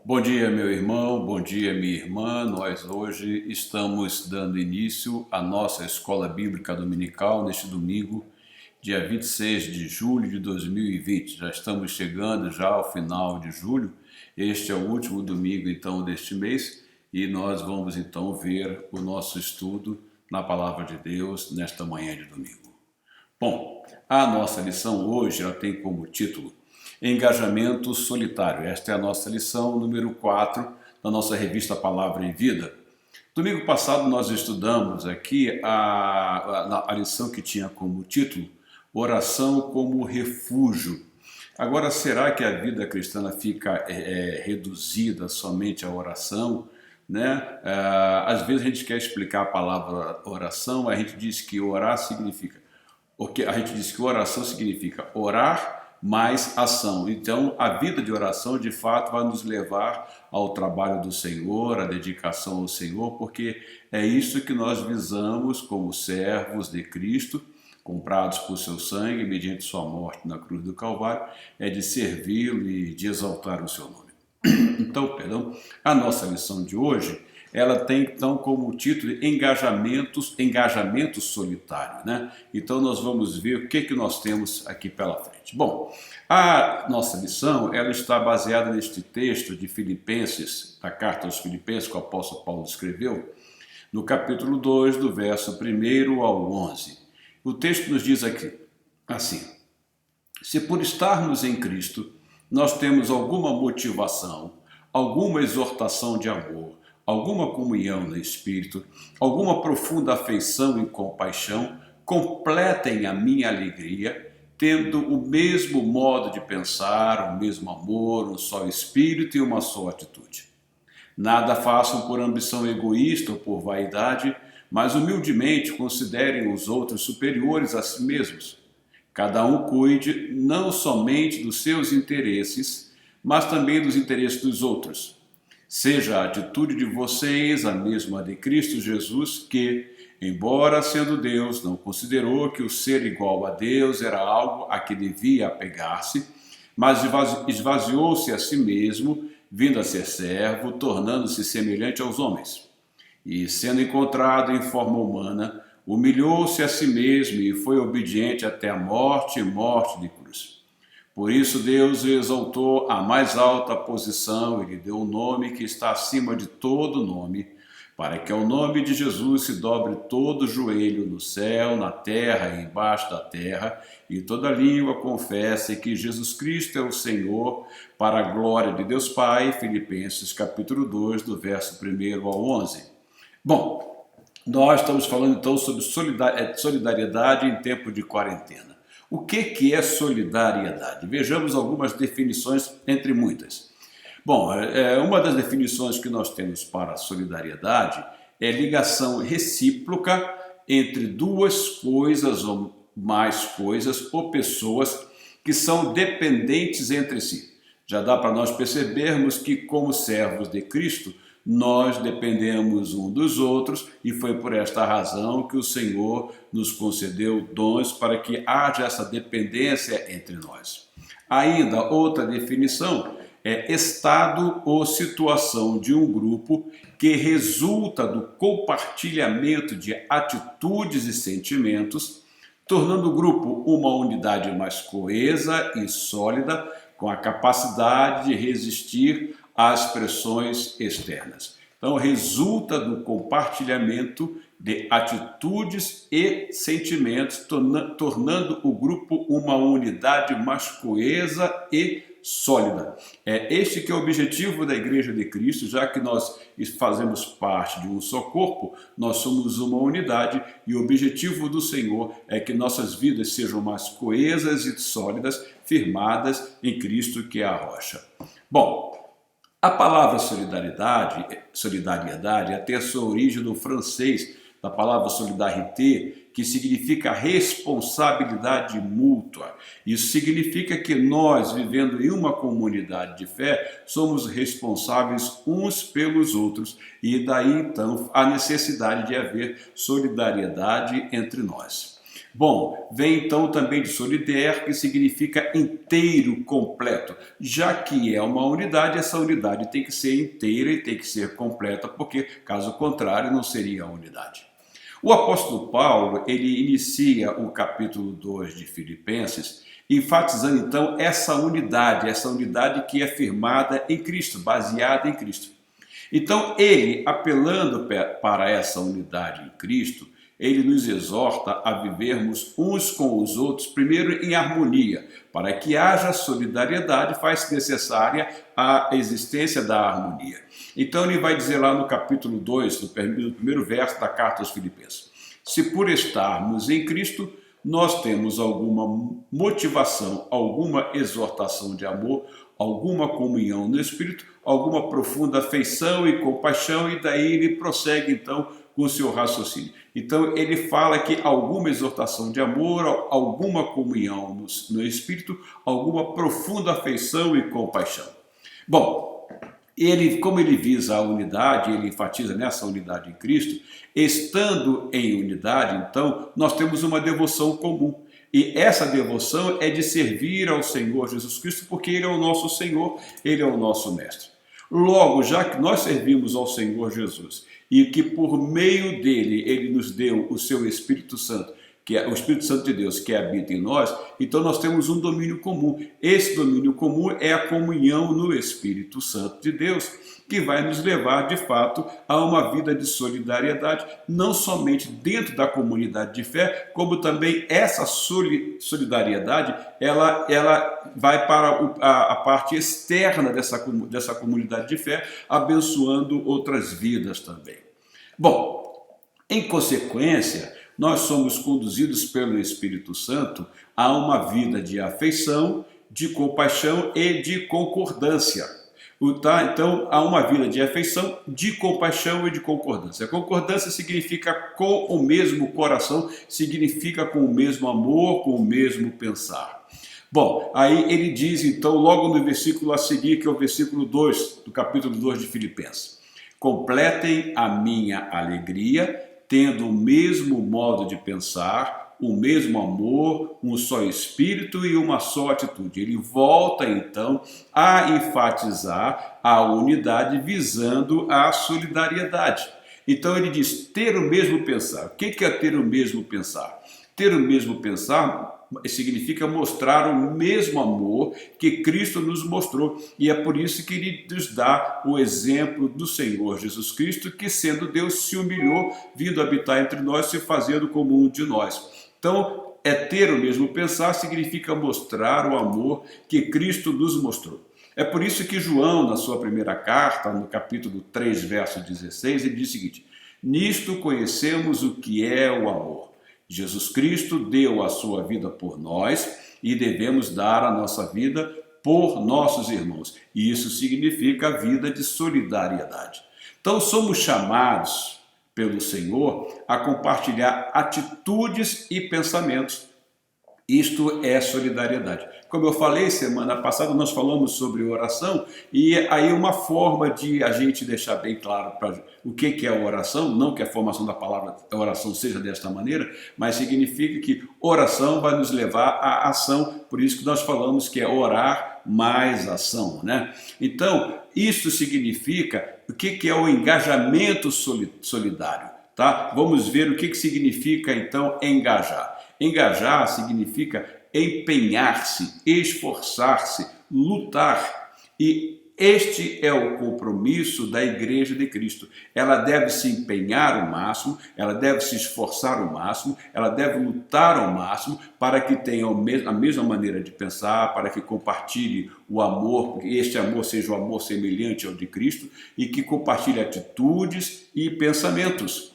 Bom dia, meu irmão, bom dia, minha irmã. Nós hoje estamos dando início à nossa escola bíblica dominical neste domingo, dia 26 de julho de 2020. Já estamos chegando já ao final de julho. Este é o último domingo, então, deste mês e nós vamos, então, ver o nosso estudo na Palavra de Deus nesta manhã de domingo. Bom, a nossa lição hoje ela tem como título Engajamento Solitário. Esta é a nossa lição número 4 da nossa revista Palavra e Vida. Domingo passado nós estudamos aqui a lição que tinha como título Oração como Refúgio. Agora, será que a vida cristã fica reduzida somente à oração? Né? Às vezes a gente quer explicar a palavra oração, a gente diz que orar significa... A gente diz que oração significa orar mais ação. Então, a vida de oração, de fato, vai nos levar ao trabalho do Senhor, à dedicação ao Senhor, porque é isso que nós visamos como servos de Cristo, comprados por seu sangue, mediante sua morte na cruz do Calvário, é de servi-lo e de exaltar o seu nome. Então, a nossa lição de hoje, ela tem então como título engajamento solitário, né? Então nós vamos ver o que nós temos aqui pela frente. Bom, a nossa lição ela está baseada neste texto de Filipenses, da carta aos Filipenses que o apóstolo Paulo escreveu, no capítulo 2, do verso 1 ao 11. O texto nos diz aqui, assim: se por estarmos em Cristo, nós temos alguma motivação, alguma exortação de amor, alguma comunhão no Espírito, alguma profunda afeição e compaixão, completem a minha alegria, tendo o mesmo modo de pensar, o mesmo amor, um só Espírito e uma só atitude. Nada façam por ambição egoísta ou por vaidade, mas humildemente considerem os outros superiores a si mesmos. Cada um cuide não somente dos seus interesses, mas também dos interesses dos outros. Seja a atitude de vocês a mesma de Cristo Jesus, que, embora sendo Deus, não considerou que o ser igual a Deus era algo a que devia apegar-se, mas esvaziou-se a si mesmo, vindo a ser servo, tornando-se semelhante aos homens. E, sendo encontrado em forma humana, humilhou-se a si mesmo e foi obediente até a morte e morte de cruz. Por isso Deus o exaltou à mais alta posição e lhe deu um nome que está acima de todo nome, para que ao nome de Jesus se dobre todo joelho no céu, na terra e embaixo da terra, e toda língua confesse que Jesus Cristo é o Senhor, para a glória de Deus Pai. Filipenses capítulo 2, do verso 1 ao 11. Bom, nós estamos falando então sobre solidariedade em tempo de quarentena. O que é solidariedade? Vejamos algumas definições entre muitas. Bom, uma das definições que nós temos para a solidariedade é ligação recíproca entre duas coisas ou mais coisas ou pessoas que são dependentes entre si. Já dá para nós percebermos que, como servos de Cristo, nós dependemos um dos outros e foi por esta razão que o Senhor nos concedeu dons para que haja essa dependência entre nós. Ainda outra definição é estado ou situação de um grupo que resulta do compartilhamento de atitudes e sentimentos, tornando o grupo uma unidade mais coesa e sólida, com a capacidade de resistir às pressões externas. Então, resulta do compartilhamento de atitudes e sentimentos, tornando o grupo uma unidade mais coesa e sólida. É este que é o objetivo da Igreja de Cristo, já que nós fazemos parte de um só corpo, nós somos uma unidade e o objetivo do Senhor é que nossas vidas sejam mais coesas e sólidas, firmadas em Cristo, que é a rocha. Bom, a palavra solidariedade até a sua origem no francês, da palavra solidarité, que significa responsabilidade mútua. Isso significa que nós, vivendo em uma comunidade de fé, somos responsáveis uns pelos outros e daí então a necessidade de haver solidariedade entre nós. Bom, vem então também de solidaire, que significa inteiro, completo. Já que é uma unidade, essa unidade tem que ser inteira e tem que ser completa, porque caso contrário não seria a unidade. O apóstolo Paulo, ele inicia o capítulo 2 de Filipenses, enfatizando então essa unidade que é firmada em Cristo, baseada em Cristo. Então, ele, apelando para essa unidade em Cristo, ele nos exorta a vivermos uns com os outros, primeiro em harmonia. Para que haja solidariedade, faz-se necessária a existência da harmonia. Então, ele vai dizer lá no capítulo 2, no primeiro verso da carta aos Filipenses: se por estarmos em Cristo, nós temos alguma motivação, alguma exortação de amor, alguma comunhão no Espírito, alguma profunda afeição e compaixão, e daí ele prossegue então com o seu raciocínio. Então ele fala que alguma exortação de amor, alguma comunhão no Espírito, alguma profunda afeição e compaixão. Bom, como ele visa a unidade, ele enfatiza nessa unidade em Cristo, estando em unidade, então, nós temos uma devoção comum. E essa devoção é de servir ao Senhor Jesus Cristo, porque Ele é o nosso Senhor, Ele é o nosso Mestre. Logo, já que nós servimos ao Senhor Jesus e que por meio dele Ele nos deu o seu Espírito Santo, que é o Espírito Santo de Deus que habita em nós, então nós temos um domínio comum. Esse domínio comum é a comunhão no Espírito Santo de Deus, que vai nos levar, de fato, a uma vida de solidariedade, não somente dentro da comunidade de fé, como também essa solidariedade, ela vai para a parte externa dessa comunidade de fé, abençoando outras vidas também. Bom, em consequência, nós somos conduzidos pelo Espírito Santo a uma vida de afeição, de compaixão e de concordância. Então, há uma vida de afeição, de compaixão e de concordância. Concordância significa com o mesmo coração, significa com o mesmo amor, com o mesmo pensar. Bom, aí ele diz então, logo no versículo a seguir, que é o versículo 2 do capítulo 2 de Filipenses: completem a minha alegria, tendo o mesmo modo de pensar, o mesmo amor, um só espírito e uma só atitude. Ele volta então a enfatizar a unidade visando a solidariedade. Então ele diz ter o mesmo pensar. O que é ter o mesmo pensar? Ter o mesmo pensar significa mostrar o mesmo amor que Cristo nos mostrou. E é por isso que ele nos dá o exemplo do Senhor Jesus Cristo, que sendo Deus se humilhou, vindo habitar entre nós, se fazendo como um de nós. Então, ter o mesmo pensar significa mostrar o amor que Cristo nos mostrou. É por isso que João, na sua primeira carta, no capítulo 3, verso 16, ele diz o seguinte: nisto conhecemos o que é o amor. Jesus Cristo deu a sua vida por nós e devemos dar a nossa vida por nossos irmãos. E isso significa a vida de solidariedade. Então somos chamados pelo Senhor a compartilhar atitudes e pensamentos. Isto é solidariedade. Como eu falei, semana passada nós falamos sobre oração, e aí uma forma de a gente deixar bem claro o que é oração, não que a formação da palavra oração seja desta maneira, mas significa que oração vai nos levar à ação, por isso que nós falamos que é orar mais ação, né? Então, isso significa o que é o engajamento solidário, tá? Vamos ver o que significa então engajar. Engajar significa empenhar-se, esforçar-se, lutar. E este é o compromisso da Igreja de Cristo. Ela deve se empenhar ao máximo, ela deve se esforçar ao máximo, ela deve lutar ao máximo para que tenha a mesma maneira de pensar, para que compartilhe o amor, que este amor seja o amor semelhante ao de Cristo e que compartilhe atitudes e pensamentos.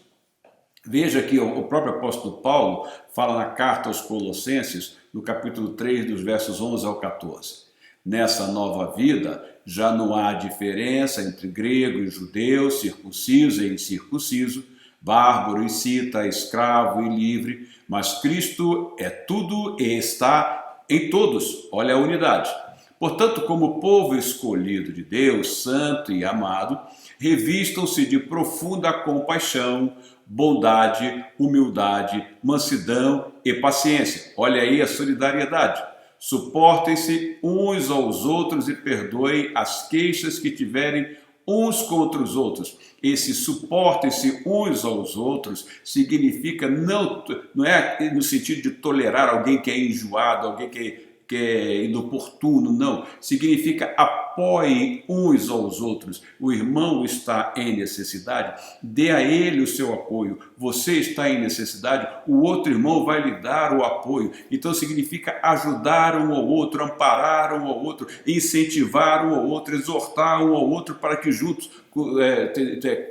Veja que o próprio apóstolo Paulo fala na carta aos Colossenses, no capítulo 3, dos versos 11 ao 14. Nessa nova vida, já não há diferença entre grego e judeu, circunciso e incircunciso, bárbaro e cita, escravo e livre, mas Cristo é tudo e está em todos. Olha a unidade. Portanto, como povo escolhido de Deus, santo e amado, revistam-se de profunda compaixão, bondade, humildade, mansidão e paciência. Olha aí a solidariedade. Suportem-se uns aos outros e perdoem as queixas que tiverem uns contra os outros. Esse suportem-se uns aos outros significa não é no sentido de tolerar alguém que é enjoado, alguém que é inoportuno, não. Significa apoie uns aos outros. O irmão está em necessidade, dê a ele o seu apoio. Você está em necessidade, o outro irmão vai lhe dar o apoio. Então significa ajudar um ao outro, amparar um ao outro, incentivar um ao outro, exortar um ao outro para que juntos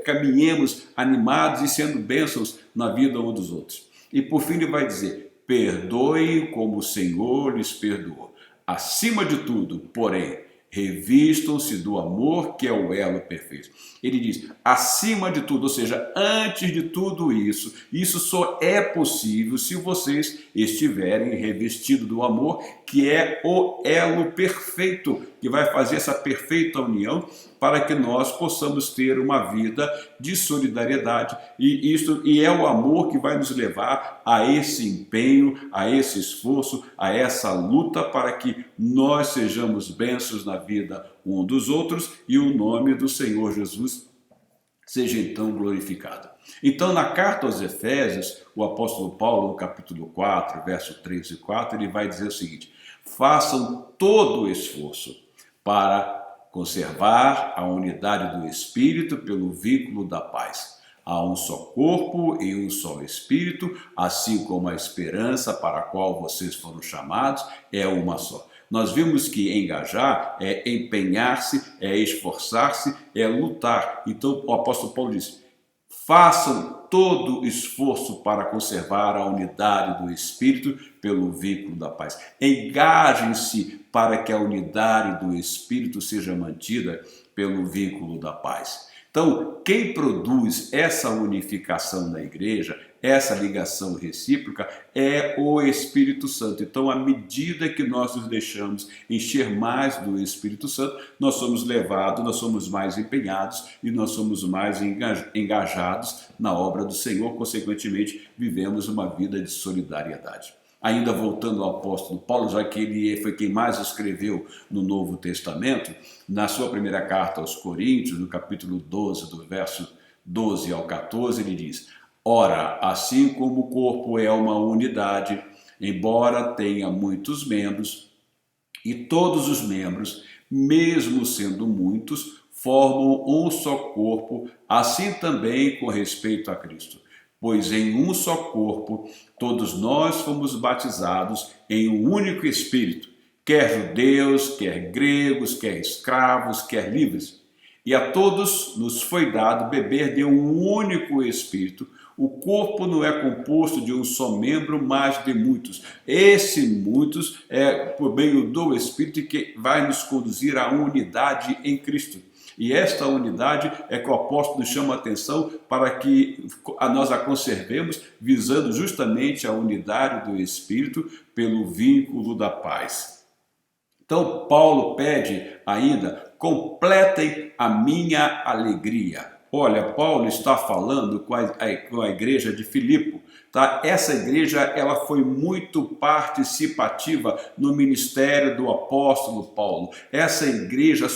caminhemos animados e sendo bênçãos na vida um dos outros. E por fim ele vai dizer: perdoem como o Senhor lhes perdoou. Acima de tudo, porém, revistam-se do amor, que é o elo perfeito. Ele diz, acima de tudo, ou seja, antes de tudo isso, isso só é possível se vocês estiverem revestidos do amor, que é o elo perfeito, que vai fazer essa perfeita união para que nós possamos ter uma vida de solidariedade. E é o amor que vai nos levar a esse empenho, a esse esforço, a essa luta para que nós sejamos bênçãos na vida um dos outros e o nome do Senhor Jesus seja então glorificado. Então, na carta aos Efésios, o apóstolo Paulo, no capítulo 4, verso 3 e 4, ele vai dizer o seguinte: façam todo o esforço para conservar a unidade do Espírito pelo vínculo da paz. Há um só corpo e um só Espírito, assim como a esperança para a qual vocês foram chamados é uma só. Nós vimos que engajar é empenhar-se, é esforçar-se, é lutar. Então o apóstolo Paulo diz: façam todo esforço para conservar a unidade do Espírito pelo vínculo da paz. Engajem-se para que a unidade do Espírito seja mantida pelo vínculo da paz. Então, quem produz essa unificação na igreja, essa ligação recíproca, é o Espírito Santo. Então, à medida que nós nos deixamos encher mais do Espírito Santo, nós somos levados, nós somos mais empenhados e nós somos mais engajados na obra do Senhor. Consequentemente, vivemos uma vida de solidariedade. Ainda voltando ao apóstolo Paulo, já que ele foi quem mais escreveu no Novo Testamento, na sua primeira carta aos Coríntios, no capítulo 12, do verso 12 ao 14, ele diz: ora, assim como o corpo é uma unidade, embora tenha muitos membros, e todos os membros, mesmo sendo muitos, formam um só corpo, assim também com respeito a Cristo. Pois em um só corpo, todos nós fomos batizados em um único Espírito, quer judeus, quer gregos, quer escravos, quer livres. E a todos nos foi dado beber de um único Espírito. O corpo não é composto de um só membro, mas de muitos. Esse muitos é por meio do Espírito que vai nos conduzir à unidade em Cristo. E esta unidade é que o apóstolo chama a atenção para que nós a conservemos, visando justamente a unidade do Espírito pelo vínculo da paz. Então, Paulo pede ainda: completem a minha alegria. Olha, Paulo está falando com a igreja de Filipe, tá? Essa igreja ela foi muito participativa no ministério do apóstolo Paulo. Essa igreja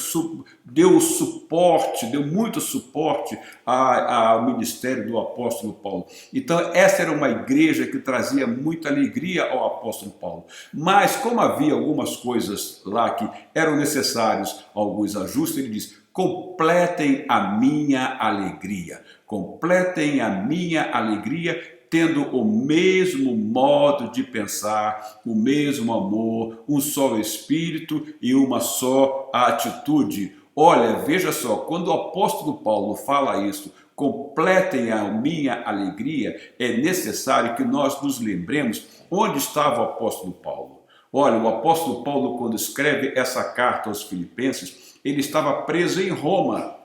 deu suporte, deu muito suporte ao ministério do apóstolo Paulo. Então essa era uma igreja que trazia muita alegria ao apóstolo Paulo. Mas como havia algumas coisas lá que eram necessários, alguns ajustes, ele diz: completem a minha alegria. Completem a minha alegria tendo o mesmo modo de pensar, o mesmo amor, um só espírito e uma só atitude. Olha, veja só, quando o apóstolo Paulo fala isso, completem a minha alegria, é necessário que nós nos lembremos onde estava o apóstolo Paulo. Olha, o apóstolo Paulo, quando escreve essa carta aos Filipenses, ele estava preso em Roma.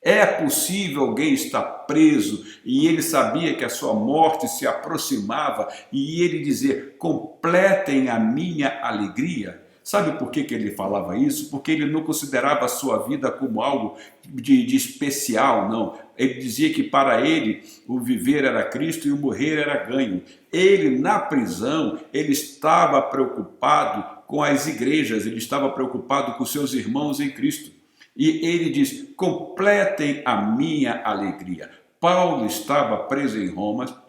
É possível alguém estar preso e ele sabia que a sua morte se aproximava e ele dizer: completem a minha alegria? Sabe por que ele falava isso? Porque ele não considerava a sua vida como algo de especial, não. Ele dizia que para ele o viver era Cristo e o morrer era ganho. Ele, na prisão, ele estava preocupado com as igrejas, ele estava preocupado com seus irmãos em Cristo. E ele diz: completem a minha alegria. Paulo estava preso em Roma,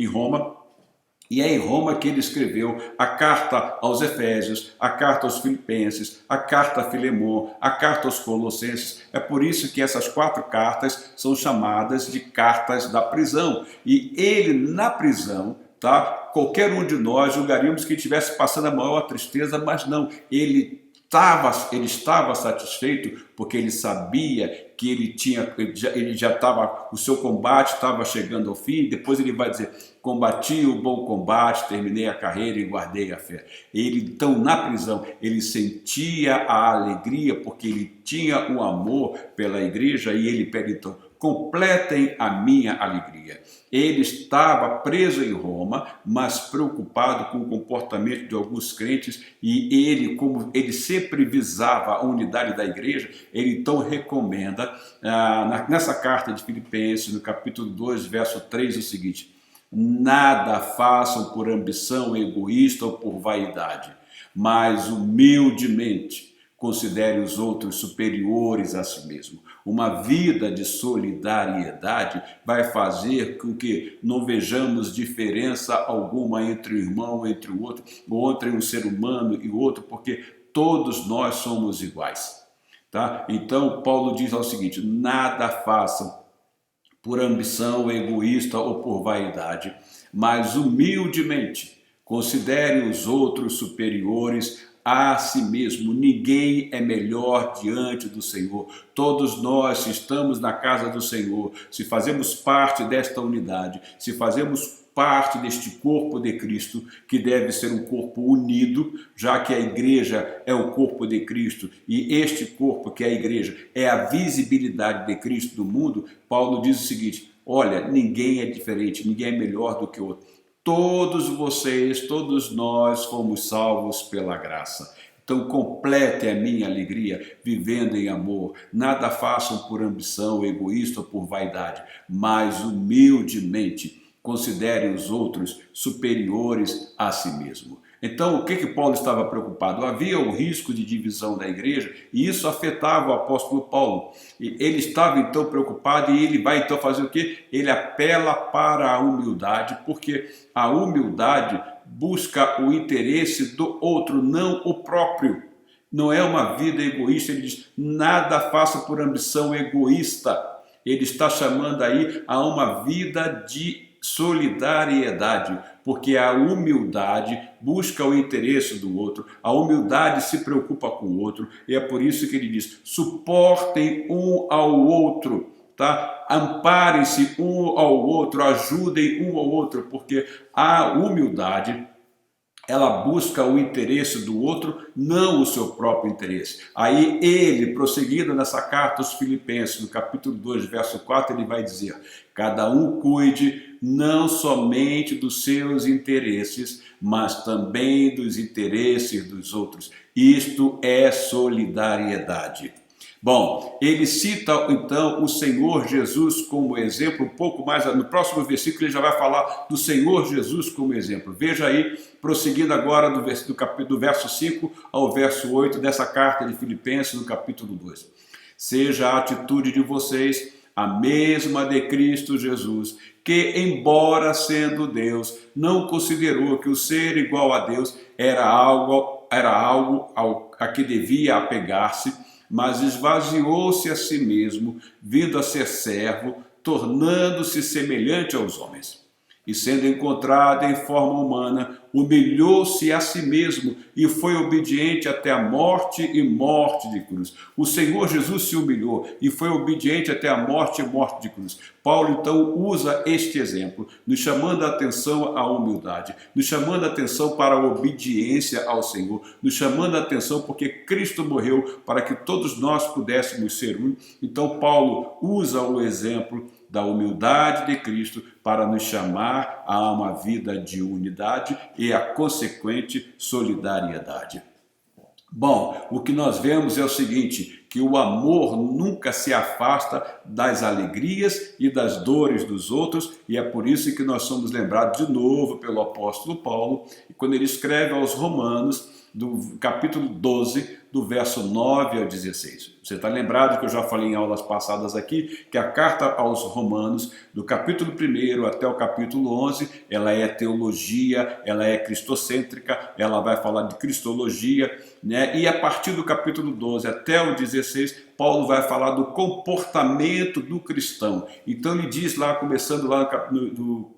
e é em Roma que ele escreveu a carta aos Efésios, a carta aos Filipenses, a carta a Filemon, a carta aos Colossenses. É por isso que essas 4 cartas são chamadas de cartas da prisão. E ele, na prisão, tá? Qualquer um de nós julgaríamos que estivesse passando a maior tristeza, mas não. Ele estava satisfeito porque ele sabia que ele já estava, o seu combate estava chegando ao fim. Depois ele vai dizer: combati o bom combate, terminei a carreira e guardei a fé. Ele, então, na prisão, ele sentia a alegria porque ele tinha um amor pela igreja, e ele perguntou: completem a minha alegria. Ele estava preso em Roma, mas preocupado com o comportamento de alguns crentes, e ele, como ele sempre visava a unidade da igreja, ele então recomenda, nessa carta de Filipenses, no capítulo 2, verso 3, o seguinte: nada façam por ambição egoísta ou por vaidade, mas humildemente considere os outros superiores a si mesmo. Uma vida de solidariedade vai fazer com que não vejamos diferença alguma entre o irmão, entre o outro, ou entre um ser humano e o outro, porque todos nós somos iguais. Tá? Então, Paulo diz o seguinte: nada façam por ambição egoísta ou por vaidade, mas humildemente considere os outros superiores a si mesmo. Ninguém é melhor diante do Senhor. Todos nós, se estamos na casa do Senhor, se fazemos parte desta unidade, se fazemos parte deste corpo de Cristo, que deve ser um corpo unido, já que a igreja é o corpo de Cristo, e este corpo, que é a igreja, é a visibilidade de Cristo do mundo. Paulo diz o seguinte: olha, ninguém é diferente, ninguém é melhor do que o outro. Todos vocês, todos nós fomos salvos pela graça. Então complete a minha alegria vivendo em amor. Nada façam por ambição egoísta ou por vaidade, mas humildemente considerem os outros superiores a si mesmo. Então, o que Paulo estava preocupado? Havia o risco de divisão da igreja, e isso afetava o apóstolo Paulo. E ele estava então preocupado, e ele vai então fazer o quê? Ele apela para a humildade, porque a humildade busca o interesse do outro, não o próprio. Não é uma vida egoísta. Ele diz: nada faça por ambição egoísta. Ele está chamando aí a uma vida de solidariedade, porque a humildade busca o interesse do outro, a humildade se preocupa com o outro, e é por isso que ele diz: suportem um ao outro, tá? Amparem-se um ao outro, ajudem um ao outro, porque a humildade, ela busca o interesse do outro, não o seu próprio interesse. Aí ele, prosseguindo nessa carta aos Filipenses, no capítulo 2, verso 4, ele vai dizer: cada um cuide não somente dos seus interesses, mas também dos interesses dos outros. Isto é solidariedade. Bom, ele cita então o Senhor Jesus como exemplo, um pouco mais no próximo versículo ele já vai falar do Senhor Jesus como exemplo. Veja aí, prosseguindo agora do verso 5 ao verso 8 dessa carta de Filipenses, no capítulo 2. Seja a atitude de vocês a mesma de Cristo Jesus, que, embora sendo Deus, não considerou que o ser igual a Deus era algo a que devia apegar-se, mas esvaziou-se a si mesmo, vindo a ser servo, tornando-se semelhante aos homens. E sendo encontrado em forma humana, humilhou-se a si mesmo e foi obediente até a morte e morte de cruz. O Senhor Jesus se humilhou e foi obediente até a morte e morte de cruz. Paulo então usa este exemplo, nos chamando a atenção à humildade, nos chamando a atenção para a obediência ao Senhor, nos chamando a atenção porque Cristo morreu para que todos nós pudéssemos ser um. Então Paulo usa o exemplo da humildade de Cristo para nos chamar a uma vida de unidade e a consequente solidariedade. Bom, o que nós vemos é o seguinte, que o amor nunca se afasta das alegrias e das dores dos outros, e é por isso que nós somos lembrados de novo pelo apóstolo Paulo, quando ele escreve aos Romanos, do capítulo 12, do verso 9 ao 16. Você está lembrado que eu já falei em aulas passadas aqui, que a carta aos Romanos, do capítulo 1 até o capítulo 11, ela é teologia, ela é cristocêntrica, ela vai falar de cristologia, né? E a partir do capítulo 12 até o 16, Paulo vai falar do comportamento do cristão. Então ele diz lá, começando lá no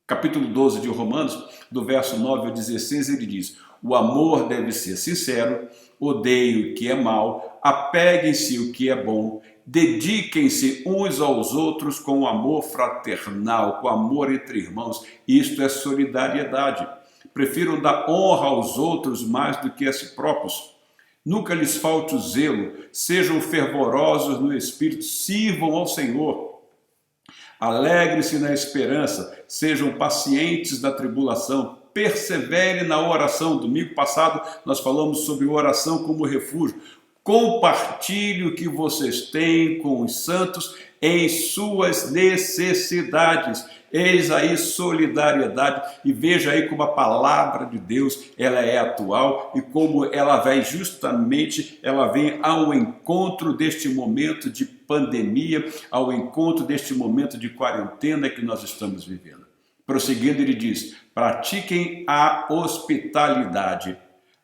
capítulo 12 de Romanos, do verso 9 ao 16, ele diz: o amor deve ser sincero, odeie o que é mal, apeguem-se o que é bom, dediquem-se uns aos outros com amor fraternal, com amor entre irmãos. Isto é solidariedade. Prefiram dar honra aos outros mais do que a si próprios. Nunca lhes falte o zelo, sejam fervorosos no espírito, sirvam ao Senhor. Alegre-se na esperança, sejam pacientes na tribulação, persevere na oração. Domingo passado nós falamos sobre oração como refúgio. Compartilhe o que vocês têm com os santos em suas necessidades. Eis aí solidariedade, e veja aí como a palavra de Deus ela é atual e como ela vai justamente, ela vem ao encontro deste momento de pandemia, ao encontro deste momento de quarentena que nós estamos vivendo. Prosseguindo, ele diz: pratiquem a hospitalidade,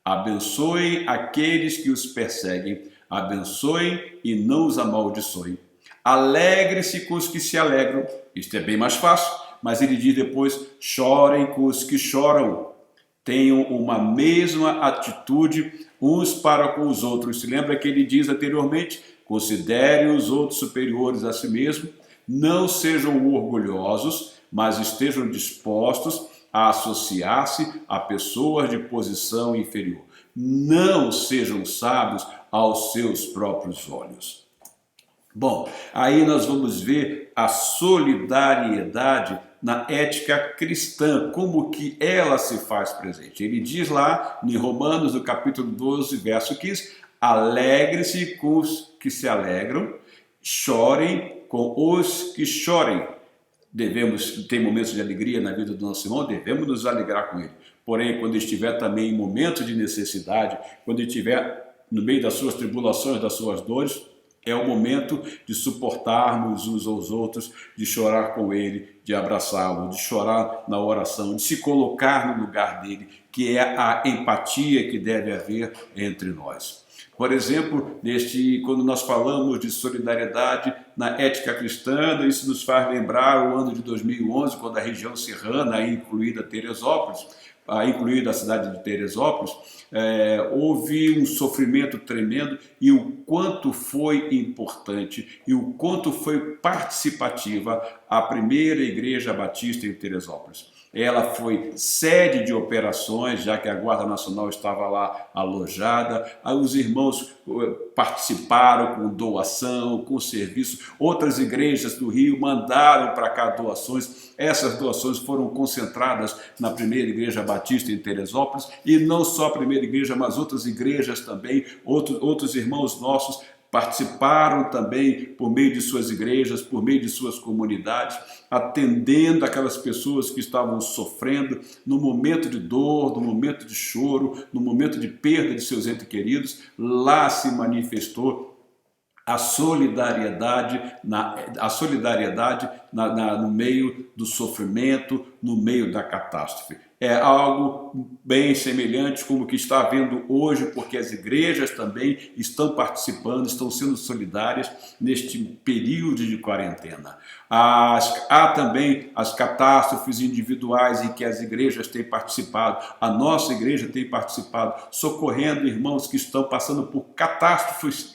abençoem aqueles que os perseguem, abençoem e não os amaldiçoem. Alegre-se com os que se alegram. Isto é bem mais fácil, mas ele diz depois: chorem com os que choram. Tenham uma mesma atitude uns para com os outros. Se lembra que ele diz anteriormente: considerem os outros superiores a si mesmo, não sejam orgulhosos, mas estejam dispostos a associar-se a pessoas de posição inferior. Não sejam sábios aos seus próprios olhos. Bom, aí nós vamos ver a solidariedade na ética cristã, como que ela se faz presente. Ele diz lá em Romanos, no capítulo 12, verso 15, alegre-se com os que se alegram, chorem com os que chorem. Ter momentos de alegria na vida do nosso irmão, devemos nos alegrar com ele. Porém, quando estiver também em momentos de necessidade, quando estiver no meio das suas tribulações, das suas dores, é o momento de suportarmos uns aos outros, de chorar com ele, de abraçá-lo, de chorar na oração, de se colocar no lugar dele, que é a empatia que deve haver entre nós. Por exemplo, quando nós falamos de solidariedade na ética cristã, isso nos faz lembrar o ano de 2011, quando a região serrana, incluída Teresópolis, incluída a cidade de Teresópolis, houve um sofrimento tremendo, e o quanto foi importante e o quanto foi participativa a primeira igreja batista em Teresópolis. Ela foi sede de operações, já que a Guarda Nacional estava lá alojada. Os irmãos participaram com doação, com serviço. Outras igrejas do Rio mandaram para cá doações. Essas doações foram concentradas na primeira igreja batista em Teresópolis, e não só a primeira igreja, mas outras igrejas também, outros irmãos nossos participaram também por meio de suas igrejas, por meio de suas comunidades, atendendo aquelas pessoas que estavam sofrendo no momento de dor, no momento de choro, no momento de perda de seus entes queridos. Lá se manifestou a solidariedade, no meio do sofrimento, no meio da catástrofe. É algo bem semelhante como o que está havendo hoje, porque as igrejas também estão participando, estão sendo solidárias neste período de quarentena. Há também as catástrofes individuais em que as igrejas têm participado. A nossa igreja tem participado, socorrendo irmãos que estão passando por catástrofes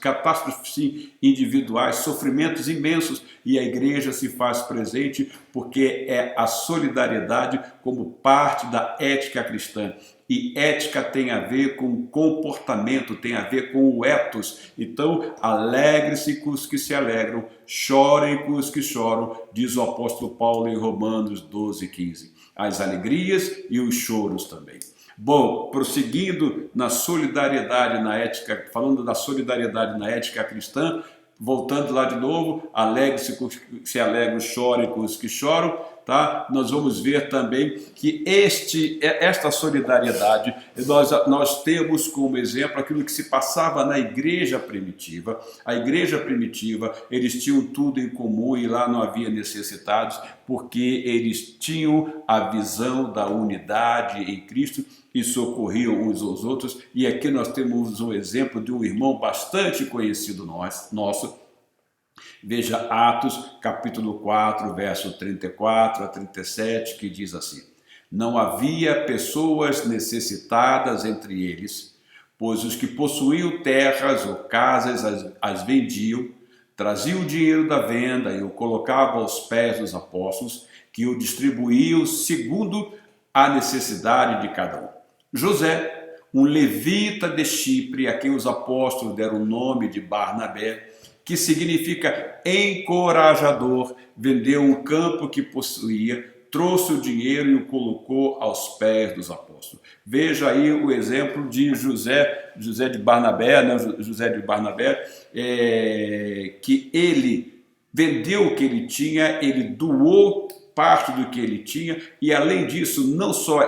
sim, individuais, sofrimentos imensos, e a igreja se faz presente porque é a solidariedade como parte da ética cristã. E ética tem a ver com comportamento, tem a ver com o ethos. Então, alegre-se com os que se alegram, chorem com os que choram, diz o apóstolo Paulo em Romanos 12, 15. As alegrias e os choros também. Bom, prosseguindo na solidariedade na ética, falando da solidariedade na ética cristã, voltando lá de novo, alegre-se com os que se alegram, chore com os que choram, tá? Nós vamos ver também que esta solidariedade, nós temos como exemplo aquilo que se passava na igreja primitiva. A igreja primitiva, eles tinham tudo em comum e lá não havia necessitados, porque eles tinham a visão da unidade em Cristo e socorriam uns aos outros. E aqui nós temos um exemplo de um irmão bastante conhecido nosso. Veja Atos, capítulo 4, verso 34 a 37, que diz assim: não havia pessoas necessitadas entre eles, pois os que possuíam terras ou casas as vendiam, traziam o dinheiro da venda e o colocavam aos pés dos apóstolos, que o distribuíam segundo a necessidade de cada um. José, um levita de Chipre, a quem os apóstolos deram o nome de Barnabé, que significa encorajador, vendeu um campo que possuía, trouxe o dinheiro e o colocou aos pés dos apóstolos. Veja aí o exemplo de José de Barnabé, né? José de Barnabé, que ele vendeu o que ele tinha, ele doou parte do que ele tinha, e além disso,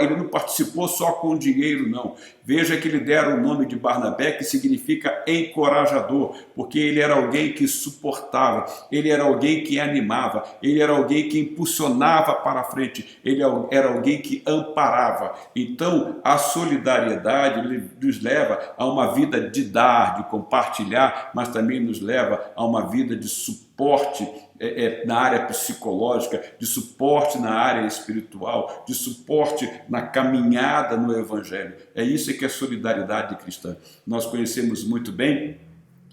ele não participou só com dinheiro, não. Veja que lhe deram o nome de Barnabé, que significa encorajador, porque ele era alguém que suportava, ele era alguém que animava, ele era alguém que impulsionava para a frente, ele era alguém que amparava. Então, a solidariedade nos leva a uma vida de dar, de compartilhar, mas também nos leva a uma vida de suporte na área psicológica, de suporte na área espiritual, de suporte na caminhada no Evangelho. É isso que é solidariedade cristã. Nós conhecemos muito bem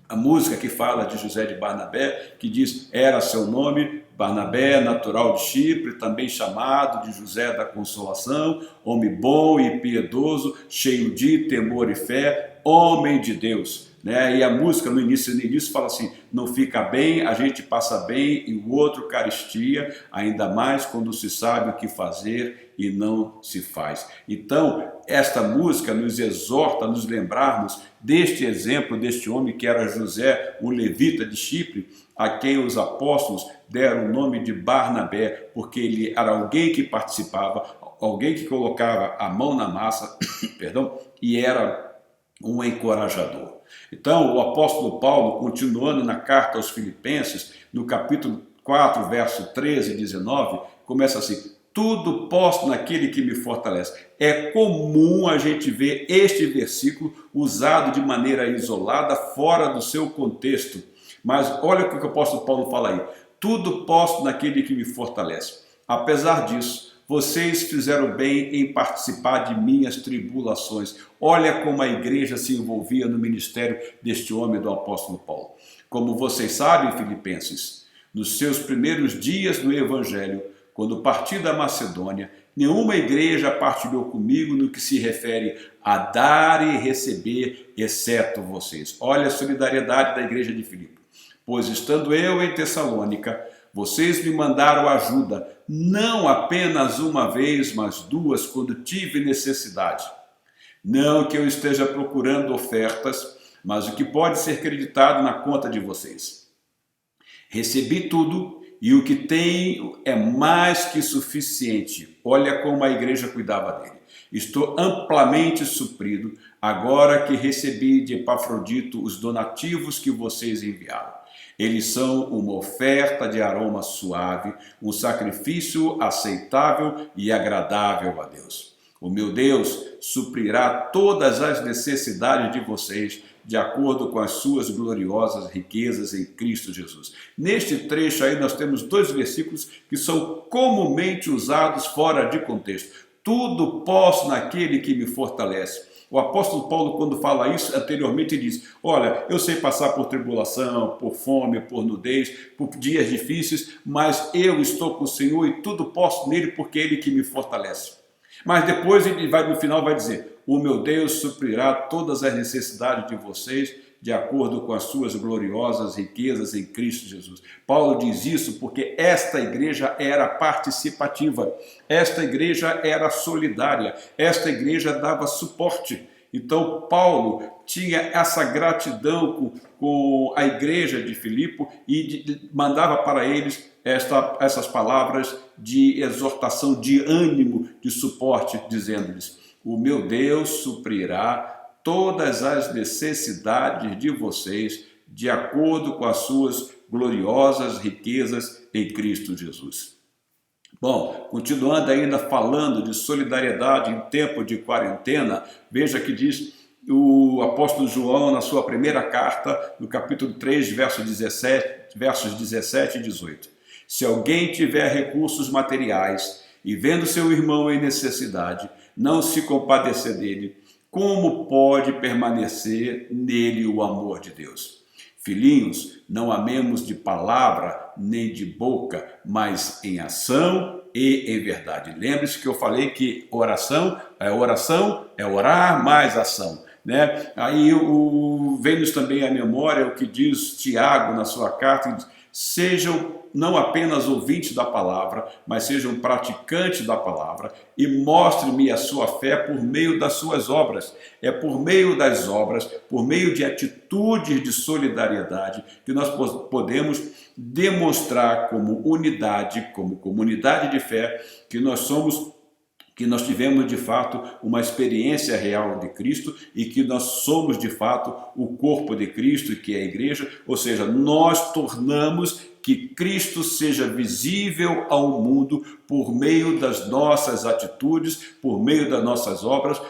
a música que fala de José de Barnabé, que diz: era seu nome, Barnabé, natural de Chipre, também chamado de José da Consolação, homem bom e piedoso, cheio de temor e fé, homem de Deus. E a música no início fala assim: não fica bem, a gente passa bem e o outro carestia, ainda mais quando se sabe o que fazer e não se faz. Então, esta música nos exorta a nos lembrarmos deste exemplo, deste homem que era José, um levita de Chipre, a quem os apóstolos deram o nome de Barnabé, porque ele era alguém que participava, alguém que colocava a mão na massa, perdão, e era um encorajador. Então, o apóstolo Paulo, continuando na carta aos Filipenses, no capítulo 4, verso 13 e 19, começa assim: tudo posso naquele que me fortalece. É comum a gente ver este versículo usado de maneira isolada, fora do seu contexto. Mas olha o que o apóstolo Paulo fala aí: tudo posso naquele que me fortalece. Apesar disso, vocês fizeram bem em participar de minhas tribulações. Olha como a igreja se envolvia no ministério deste homem, do apóstolo Paulo. Como vocês sabem, filipenses, nos seus primeiros dias no Evangelho, quando parti da Macedônia, nenhuma igreja partilhou comigo no que se refere a dar e receber, exceto vocês. Olha a solidariedade da igreja de Filipe. Pois estando eu em Tessalônica, vocês me mandaram ajuda, não apenas uma vez, mas duas, quando tive necessidade. Não que eu esteja procurando ofertas, mas o que pode ser creditado na conta de vocês. Recebi tudo e o que tenho é mais que suficiente. Olha como a igreja cuidava dele. Estou amplamente suprido, agora que recebi de Epafrodito os donativos que vocês enviaram. Eles são uma oferta de aroma suave, um sacrifício aceitável e agradável a Deus. O meu Deus suprirá todas as necessidades de vocês, de acordo com as suas gloriosas riquezas em Cristo Jesus. Neste trecho aí nós temos dois versículos que são comumente usados fora de contexto. Tudo posso naquele que me fortalece. O apóstolo Paulo, quando fala isso, anteriormente diz: olha, eu sei passar por tribulação, por fome, por nudez, por dias difíceis, mas eu estou com o Senhor e tudo posso nele, porque é ele que me fortalece. Mas depois ele no final vai dizer: o meu Deus suprirá todas as necessidades de vocês, de acordo com as suas gloriosas riquezas em Cristo Jesus. Paulo diz isso porque esta igreja era participativa, esta igreja era solidária, esta igreja dava suporte. Então Paulo tinha essa gratidão com a igreja de Filipe e mandava para eles essas palavras de exortação, de ânimo, de suporte, dizendo-lhes: o meu Deus suprirá todas as necessidades de vocês de acordo com as suas gloriosas riquezas em Cristo Jesus. Bom, continuando ainda falando de solidariedade em tempo de quarentena, veja que diz o apóstolo João na sua primeira carta, no capítulo 3, versos 17 e 18. Se alguém tiver recursos materiais e vendo seu irmão em necessidade, não se compadecer dele, como pode permanecer nele o amor de Deus? Filhinhos, não amemos de palavra nem de boca, mas em ação e em verdade. Lembre-se que eu falei que oração é orar mais ação, né? Aí vem-nos também à memória o que diz Tiago na sua carta: sejam não apenas ouvintes da palavra, mas sejam praticantes da palavra e mostre-me a sua fé por meio das suas obras. É por meio das obras, por meio de atitudes de solidariedade, que nós podemos demonstrar como unidade, como comunidade de fé, que nós tivemos de fato uma experiência real de Cristo e que nós somos de fato o corpo de Cristo, que é a igreja, ou seja, nós tornamos que Cristo seja visível ao mundo por meio das nossas atitudes, por meio das nossas obras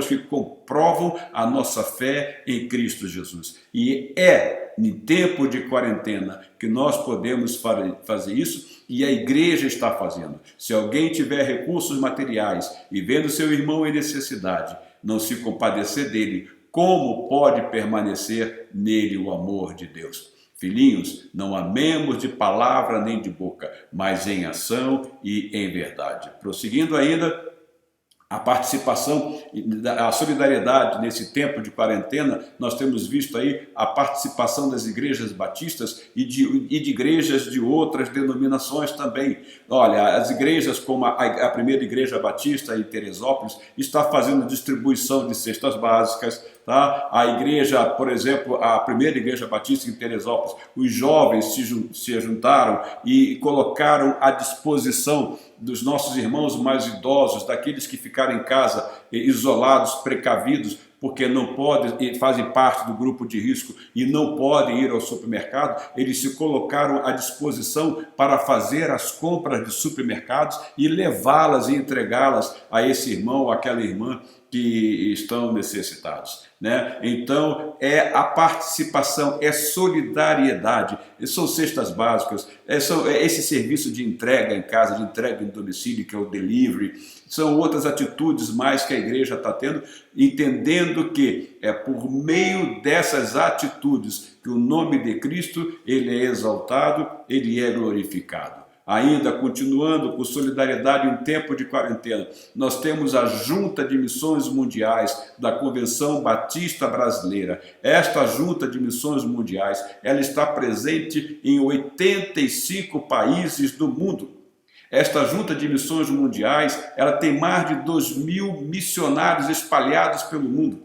que comprovam a nossa fé em Cristo Jesus. E é em tempo de quarentena que nós podemos fazer isso, e a igreja está fazendo. Se alguém tiver recursos materiais e vendo seu irmão em necessidade, não se compadecer dele, como pode permanecer nele o amor de Deus? Filhinhos, não amemos de palavra nem de boca, mas em ação e em verdade. Prosseguindo ainda, a participação, a solidariedade nesse tempo de quarentena, nós temos visto aí a participação das igrejas batistas e de igrejas de outras denominações também. Olha, as igrejas como a primeira igreja batista em Teresópolis está fazendo distribuição de cestas básicas, tá? A igreja, por exemplo, a primeira igreja batista em Teresópolis, os jovens se juntaram e colocaram à disposição dos nossos irmãos mais idosos, daqueles que ficaram em casa isolados, precavidos, porque não podem, fazem parte do grupo de risco e não podem ir ao supermercado, eles se colocaram à disposição para fazer as compras de supermercados e levá-las e entregá-las a esse irmão ou aquela irmã que estão necessitados, né? Então é a participação, é solidariedade, são cestas básicas, é esse serviço de entrega em casa, de entrega em domicílio, que é o delivery, são outras atitudes mais que a igreja está tendo, entendendo que é por meio dessas atitudes que o nome de Cristo ele é exaltado, ele é glorificado. Ainda continuando com solidariedade em tempo de quarentena, nós temos a Junta de Missões Mundiais da Convenção Batista Brasileira. Esta Junta de Missões Mundiais, ela está presente em 85 países do mundo. Esta Junta de Missões Mundiais, ela tem mais de 2.000 missionários espalhados pelo mundo.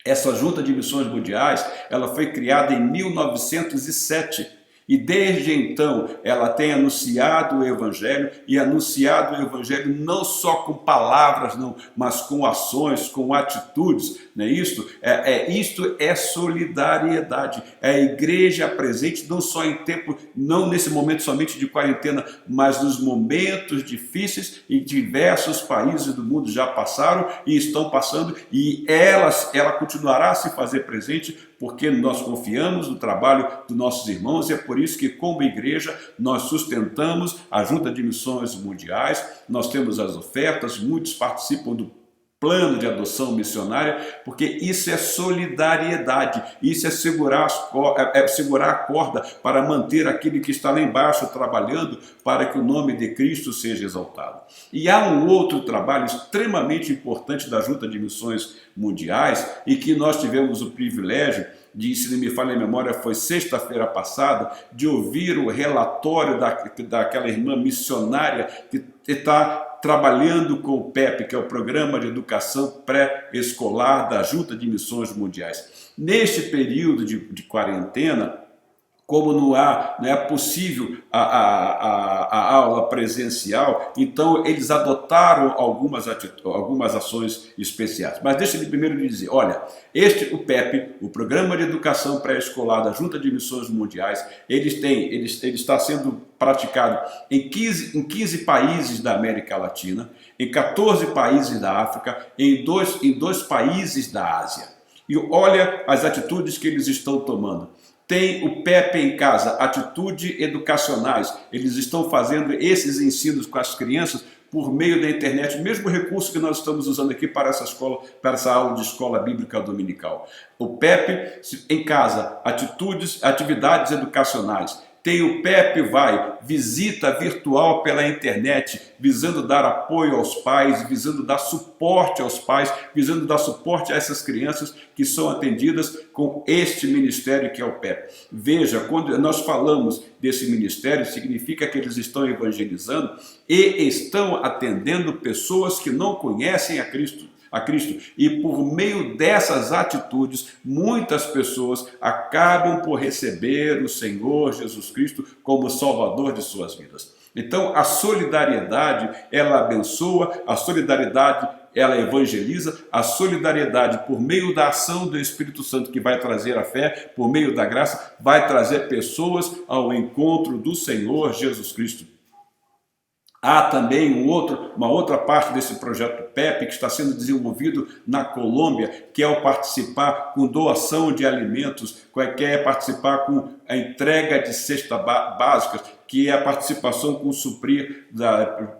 Essa Junta de Missões Mundiais, ela foi criada em 1907. E desde então ela tem anunciado o Evangelho, e anunciado o Evangelho não só com palavras, não, mas com ações, com atitudes, não é isto? Isto é solidariedade. É a igreja presente não só em tempo, não nesse momento somente de quarentena, mas nos momentos difíceis em diversos países do mundo já passaram e estão passando, e ela continuará a se fazer presente, porque nós confiamos no trabalho dos nossos irmãos, e é por isso que, como igreja, nós sustentamos a Junta de Missões Mundiais, nós temos as ofertas, muitos participam plano de adoção missionária, porque isso é solidariedade, isso é segurar a corda para manter aquele que está lá embaixo trabalhando para que o nome de Cristo seja exaltado. E há um outro trabalho extremamente importante da Junta de Missões Mundiais e que nós tivemos o privilégio de, se não me falha a memória, foi sexta-feira passada, de ouvir o relatório daquela irmã missionária que está trabalhando com o PEP, que é o Programa de Educação Pré-Escolar da Junta de Missões Mundiais. Neste período de quarentena, como não é possível a aula presencial, então eles adotaram algumas ações especiais. Mas deixa-me primeiro dizer, olha, o PEP, o Programa de Educação Pré-Escolar da Junta de Missões Mundiais, ele está sendo praticado em 15 países da América Latina, em 14 países da África, em dois países da Ásia. E olha as atitudes que eles estão tomando. Tem o PEP em casa, atitudes educacionais. Eles estão fazendo esses ensinos com as crianças por meio da internet, o mesmo recurso que nós estamos usando aqui para essa aula de escola bíblica dominical. O PEP em casa, atividades educacionais. Tem o PEP visita virtual pela internet, visando dar apoio aos pais, visando dar suporte aos pais, visando dar suporte a essas crianças que são atendidas com este ministério que é o PEP. Veja, quando nós falamos desse ministério, significa que eles estão evangelizando e estão atendendo pessoas que não conhecem a Cristo. E por meio dessas atitudes, muitas pessoas acabam por receber o Senhor Jesus Cristo como Salvador de suas vidas. Então, a solidariedade, ela abençoa, a solidariedade, ela evangeliza, a solidariedade por meio da ação do Espírito Santo que vai trazer a fé, por meio da graça, vai trazer pessoas ao encontro do Senhor Jesus Cristo. Há também uma outra parte desse projeto PEP que está sendo desenvolvido na Colômbia, que é o participar com doação de alimentos, que é participar com a entrega de cestas básicas, que é a participação com suprir,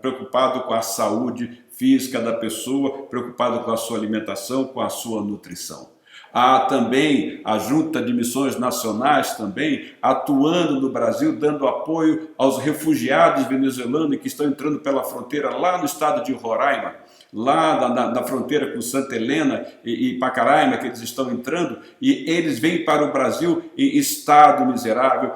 preocupado com a saúde física da pessoa, preocupado com a sua alimentação, com a sua nutrição. Há também a Junta de Missões Nacionais também atuando no Brasil, dando apoio aos refugiados venezuelanos que estão entrando pela fronteira lá no estado de Roraima, lá na fronteira com Santa Helena e Pacaraima, que eles estão entrando, e eles vêm para o Brasil em estado miserável,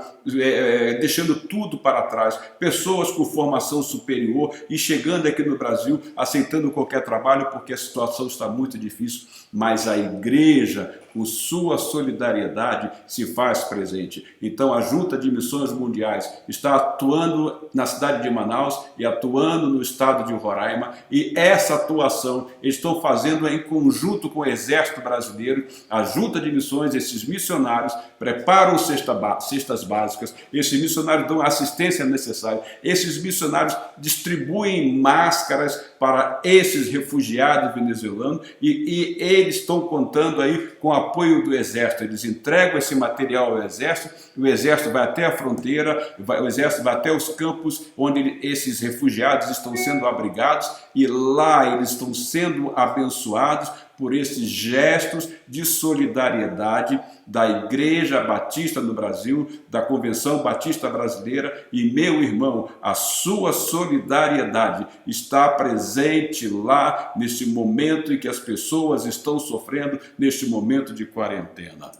deixando tudo para trás, pessoas com formação superior e chegando aqui no Brasil, aceitando qualquer trabalho porque a situação está muito difícil, mas a igreja, com sua solidariedade, se faz presente. Então a Junta de Missões Mundiais está atuando na cidade de Manaus e atuando no estado de Roraima, e essa atuação estão fazendo em conjunto com o Exército Brasileiro. A Junta de Missões, esses missionários preparam cestas básicas, esses missionários dão a assistência necessária, esses missionários distribuem máscaras para esses refugiados venezuelanos e eles estão contando aí com o apoio do Exército. Eles entregam esse material ao Exército, o Exército vai até a fronteira, o Exército vai até os campos onde esses refugiados estão sendo abrigados e lá eles estão sendo abençoados por esses gestos de solidariedade da Igreja Batista no Brasil, da Convenção Batista Brasileira. E, meu irmão, a sua solidariedade está presente lá nesse momento em que as pessoas estão sofrendo, neste momento de quarentena.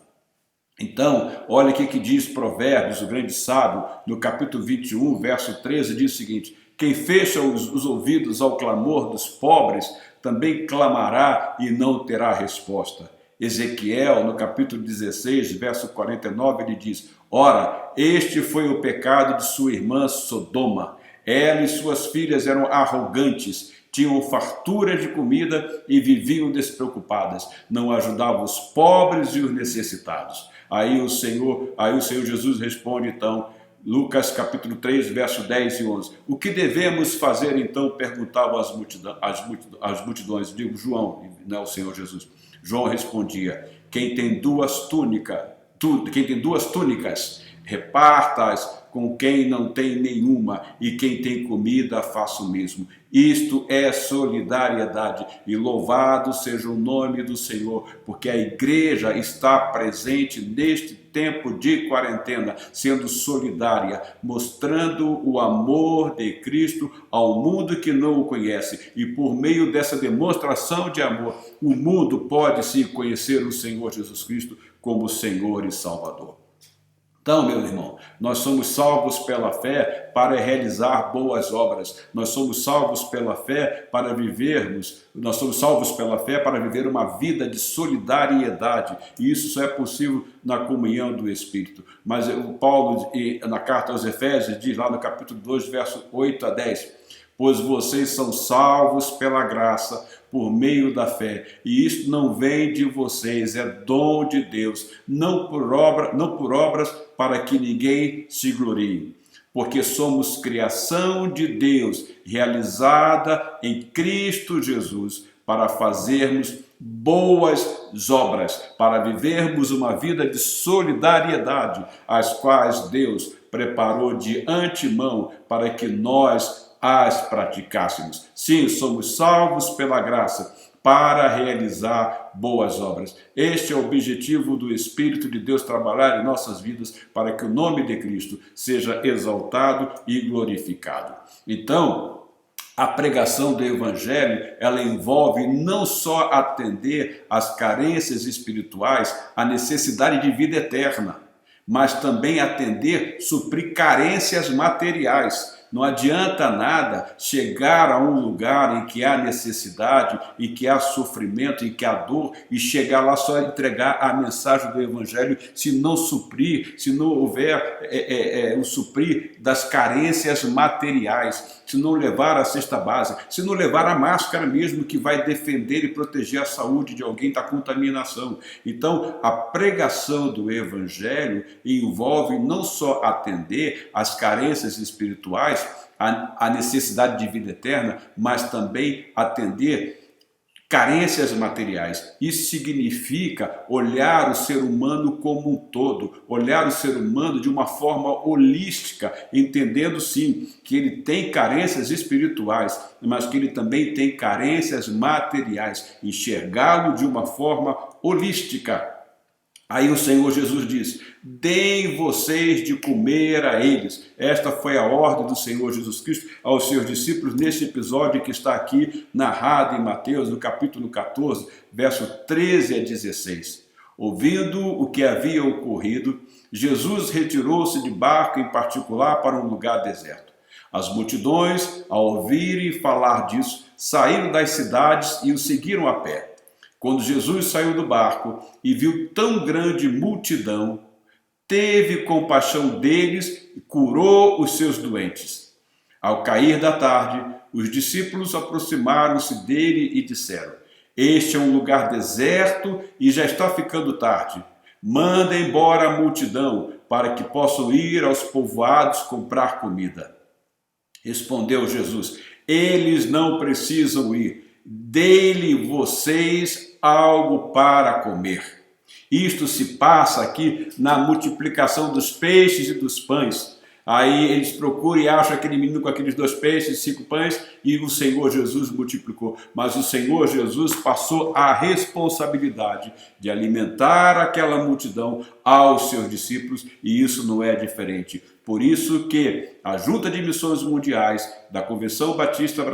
Então, olha o que diz Provérbios, o grande sábio, no capítulo 21, verso 13, diz o seguinte: quem fecha os ouvidos ao clamor dos pobres, também clamará e não terá resposta. Ezequiel, no capítulo 16, verso 49, ele diz: ora, este foi o pecado de sua irmã Sodoma. Ela e suas filhas eram arrogantes, tinham fartura de comida e viviam despreocupadas, não ajudavam os pobres e os necessitados. Aí o Senhor Jesus responde então, Lucas capítulo 3, verso 10 e 11. O que devemos fazer então? Perguntavam as multidões. Digo, João, não o Senhor Jesus. João respondia: quem tem duas túnicas, reparta-as com quem não tem nenhuma, e quem tem comida faça o mesmo. Isto é solidariedade, e louvado seja o nome do Senhor, porque a igreja está presente neste tempo de quarentena, sendo solidária, mostrando o amor de Cristo ao mundo que não o conhece, e por meio dessa demonstração de amor, o mundo pode sim conhecer o Senhor Jesus Cristo como Senhor e Salvador. Então, meu irmão, nós somos salvos pela fé para realizar boas obras. Nós somos salvos pela fé para vivermos, nós somos salvos pela fé para viver uma vida de solidariedade. E isso só é possível na comunhão do Espírito. Mas o Paulo, na carta aos Efésios, diz lá no capítulo 2, verso 8 a 10, pois vocês são salvos pela graça, por meio da fé, e isto não vem de vocês, é dom de Deus, não por obras para que ninguém se glorie, porque somos criação de Deus, realizada em Cristo Jesus, para fazermos boas obras, para vivermos uma vida de solidariedade, as quais Deus preparou de antemão para que nós as praticássemos. Sim, somos salvos pela graça para realizar boas obras. Este é o objetivo do Espírito de Deus trabalhar em nossas vidas para que o nome de Cristo seja exaltado e glorificado. Então, a pregação do Evangelho, ela envolve não só atender às carências espirituais, à necessidade de vida eterna, mas também atender, suprir carências materiais. Não adianta nada chegar a um lugar em que há necessidade, em que há sofrimento, em que há dor, e chegar lá só entregar a mensagem do Evangelho, se não suprir, se não houver o suprir das carências materiais, se não levar a cesta básica, se não levar a máscara mesmo que vai defender e proteger a saúde de alguém da contaminação. Então, a pregação do Evangelho envolve não só atender às carências espirituais, a necessidade de vida eterna, mas também atender carências materiais. Isso significa olhar o ser humano como um todo, olhar o ser humano de uma forma holística, entendendo sim que ele tem carências espirituais, mas que ele também tem carências materiais, enxergá-lo de uma forma holística. Aí o Senhor Jesus diz: deem vocês de comer a eles. Esta foi a ordem do Senhor Jesus Cristo aos seus discípulos neste episódio que está aqui narrado em Mateus, no capítulo 14, verso 13 a 16. Ouvindo o que havia ocorrido, Jesus retirou-se de barco em particular para um lugar deserto. As multidões, ao ouvirem falar disso, saíram das cidades e o seguiram a pé. Quando Jesus saiu do barco e viu tão grande multidão, teve compaixão deles e curou os seus doentes. Ao cair da tarde, os discípulos aproximaram-se dele e disseram: este é um lugar deserto e já está ficando tarde. Manda embora a multidão para que possam ir aos povoados comprar comida. Respondeu Jesus: eles não precisam ir. Dê-lhe vocês algo para comer. Isto se passa aqui na multiplicação dos peixes e dos pães. Aí eles procuram e acham aquele menino com aqueles 2 peixes e 5 pães e o Senhor Jesus multiplicou. Mas o Senhor Jesus passou a responsabilidade de alimentar aquela multidão aos seus discípulos, e isso não é diferente. Por isso que a Junta de Missões Mundiais da Convenção Batista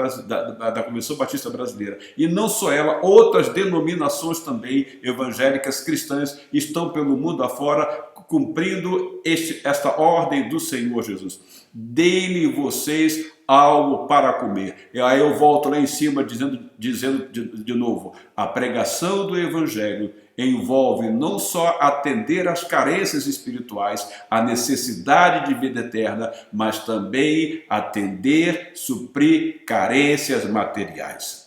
Brasileira, e não só ela, outras denominações também evangélicas cristãs estão pelo mundo afora cumprindo esta ordem do Senhor Jesus. Dê-lhe vocês algo para comer. E aí eu volto lá em cima dizendo de novo, a pregação do Evangelho envolve não só atender às carências espirituais, a necessidade de vida eterna, mas também atender, suprir carências materiais.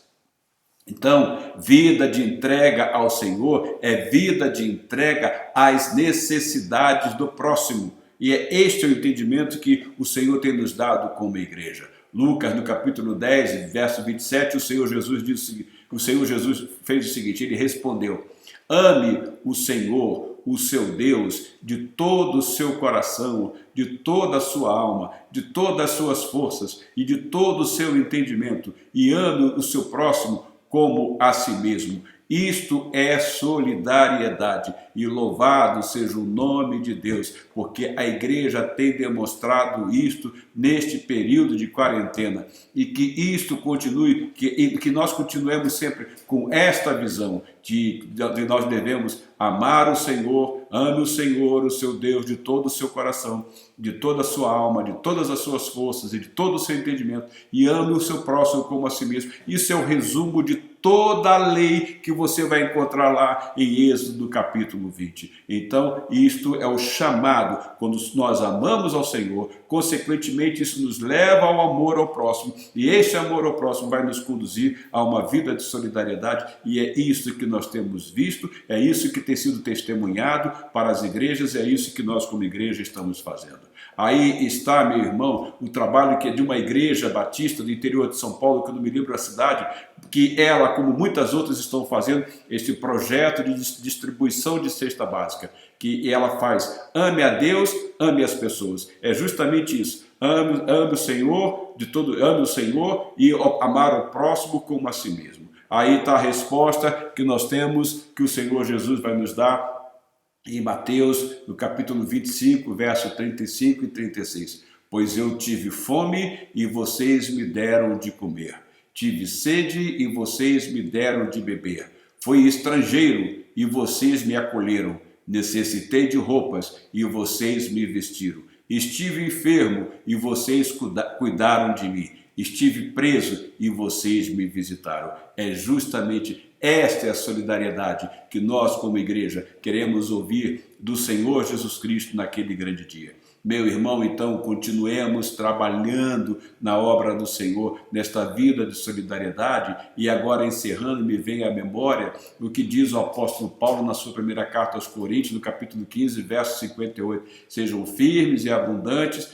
Então, vida de entrega ao Senhor é vida de entrega às necessidades do próximo. E é este o entendimento que o Senhor tem nos dado como igreja. Lucas, no capítulo 10, verso 27, o Senhor Jesus fez o seguinte, ele respondeu: ame o Senhor, o seu Deus de todo o seu coração, de toda a sua alma, de todas as suas forças e de todo o seu entendimento, e ame o seu próximo como a si mesmo. Isto é solidariedade, e louvado seja o nome de Deus, porque a igreja tem demonstrado isto neste período de quarentena, e que isto continue, que nós continuemos sempre com esta visão de nós devemos amar o Senhor, ame o Senhor, o seu Deus, de todo o seu coração, de toda a sua alma, de todas as suas forças e de todo o seu entendimento, e ame o seu próximo como a si mesmo. Isso é o resumo de toda a lei que você vai encontrar lá em Êxodo capítulo 20. Então, isto é o chamado. Quando nós amamos ao Senhor, consequentemente isso nos leva ao amor ao próximo, e este amor ao próximo vai nos conduzir a uma vida de solidariedade, e é isso que nós temos visto, é isso que tem sido testemunhado para as igrejas, é isso que nós como igreja estamos fazendo. Aí está, meu irmão, o trabalho que é de uma igreja batista do interior de São Paulo, que eu não me lembro a cidade, que ela, como muitas outras estão fazendo, este projeto de distribuição de cesta básica, que ela faz, ame a Deus, ame as pessoas. É justamente isso. Ame o Senhor, ame o Senhor e amar o próximo como a si mesmo. Aí está a resposta que nós temos, que o Senhor Jesus vai nos dar em Mateus, no capítulo 25, verso 35 e 36. Pois eu tive fome e vocês me deram de comer. Tive sede e vocês me deram de beber. Fui estrangeiro e vocês me acolheram. Necessitei de roupas e vocês me vestiram. Estive enfermo e vocês cuidaram de mim. Estive preso e vocês me visitaram. É justamente esta é a solidariedade que nós, como igreja, queremos ouvir do Senhor Jesus Cristo naquele grande dia. Meu irmão, então, continuemos trabalhando na obra do Senhor, nesta vida de solidariedade. E agora, encerrando, me vem à memória o que diz o apóstolo Paulo na sua primeira carta aos Coríntios, no capítulo 15, verso 58. Sejam firmes e abundantes,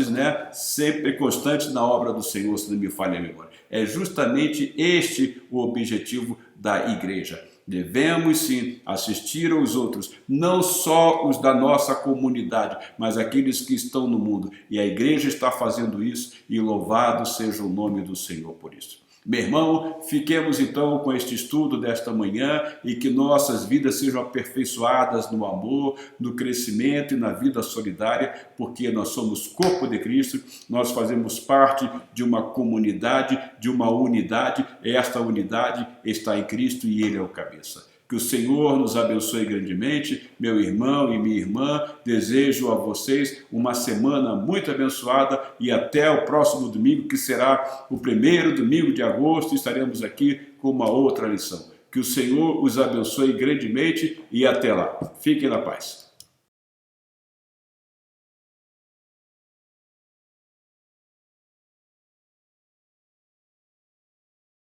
né? Sempre constantes na obra do Senhor, se não me falha a memória. É justamente este o objetivo da igreja. Devemos sim assistir aos outros, não só os da nossa comunidade, mas aqueles que estão no mundo. E a igreja está fazendo isso, e louvado seja o nome do Senhor por isso. Meu irmão, fiquemos então com este estudo desta manhã e que nossas vidas sejam aperfeiçoadas no amor, no crescimento e na vida solidária, porque nós somos corpo de Cristo, nós fazemos parte de uma comunidade, de uma unidade, e esta unidade está em Cristo e Ele é o cabeça. Que o Senhor nos abençoe grandemente, meu irmão e minha irmã. Desejo a vocês uma semana muito abençoada e até o próximo domingo, que será o primeiro domingo de agosto. Estaremos aqui com uma outra lição. Que o Senhor os abençoe grandemente e até lá. Fiquem na paz.